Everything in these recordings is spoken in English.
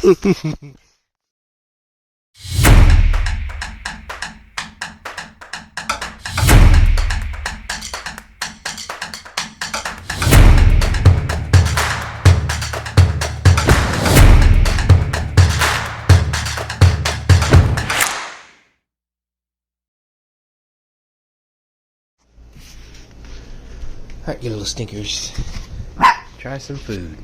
Alright, you little stinkers. Try some food.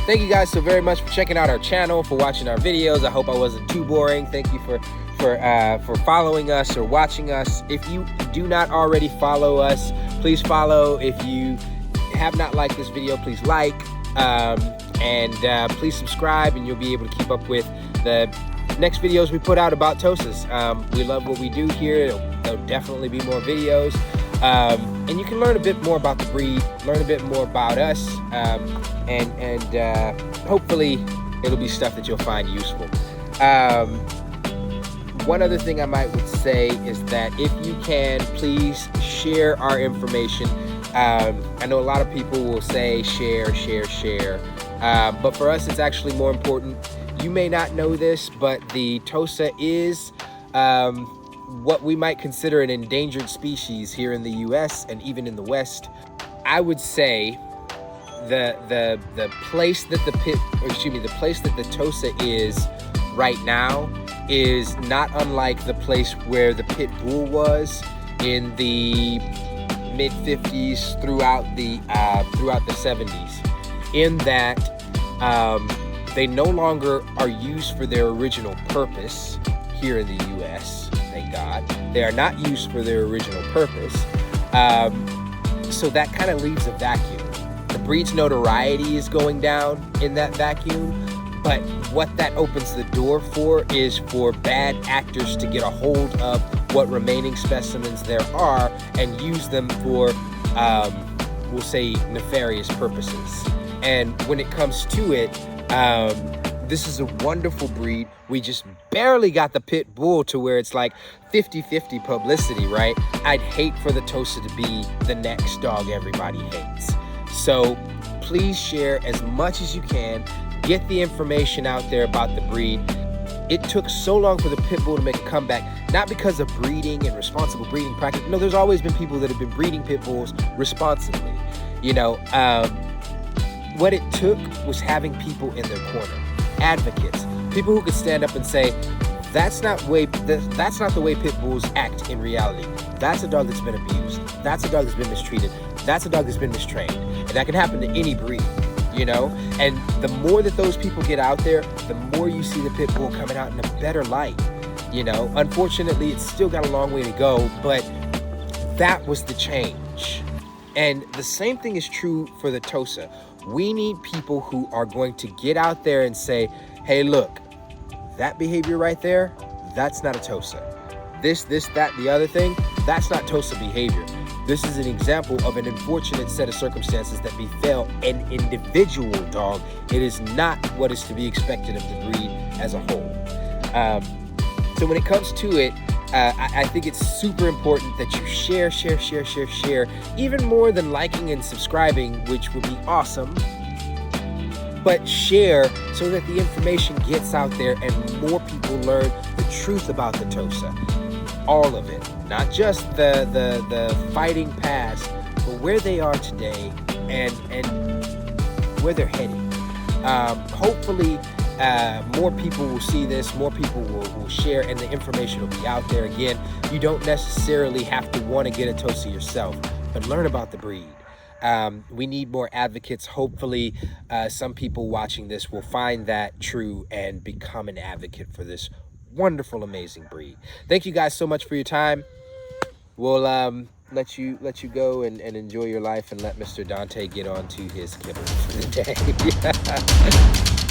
thank you guys so very much for checking out our channel, for watching our videos. I hope I wasn't too boring. Thank you for following us or watching us. If you do not already follow us, please follow. If you have not liked this video, please like, and please subscribe, and you'll be able to keep up with the next videos we put out about Tosas. We love what we do here. There'll definitely be more videos, and you can learn a bit more about the breed, learn a bit more about us, and hopefully it'll be stuff that you'll find useful. One other thing I would say is that if you can, please share our information. I know a lot of people will say share, but for us it's actually more important. You may not know this, but the Tosa is what we might consider an endangered species here in the US and even in the West. I would say the place that the place that the Tosa is right now is not unlike the place where the pit bull was in the mid-50s throughout the 70s, in that they no longer are used for their original purpose here in the US, thank God. They are not used for their original purpose, so that kind of leaves a vacuum. The breed's notoriety is going down in that vacuum, but what that opens the door for is for bad actors to get a hold of what remaining specimens there are and use them for, we'll say, nefarious purposes. And when it comes to it, this is a wonderful breed. We just barely got the pit bull to where it's like 50-50 publicity, right? I'd hate for the Tosa to be the next dog everybody hates. So please share as much as you can. Get the information out there about the breed. It took so long for the pit bull to make a comeback, not because of breeding and responsible breeding practice. No, there's always been people that have been breeding pit bulls responsibly. You know, what it took was having people in their corner, advocates, people who could stand up and say, that's not the way pit bulls act in reality. That's a dog that's been abused. That's a dog that's been mistreated. That's a dog that's been mistrained. And that can happen to any breed, you know? And the more that those people get out there, the more you see the pit bull coming out in a better light, you know? Unfortunately, it's still got a long way to go, but that was the change. And the same thing is true for the Tosa. We need people who are going to get out there and say, hey, look, that behavior right there, that's not a Tosa. This, that, the other thing, that's not Tosa behavior. This is an example of an unfortunate set of circumstances that befell an individual dog. It is not what is to be expected of the breed as a whole. So when it comes to it, I think it's super important that you share, even more than liking and subscribing, which would be awesome. But share so that the information gets out there and more people learn the truth about the Tosa. All of it, not just the fighting past, but where they are today and where they're heading. Hopefully, more people will see this, more people will share, and the information will be out there. Again, you don't necessarily have to want to get a Tosa yourself, but learn about the breed. We need more advocates. Hopefully, some people watching this will find that true and become an advocate for this wonderful, amazing breed. Thank you guys so much for your time. We'll let you go and enjoy your life and let Mr. Dante get on to his kibble for the day.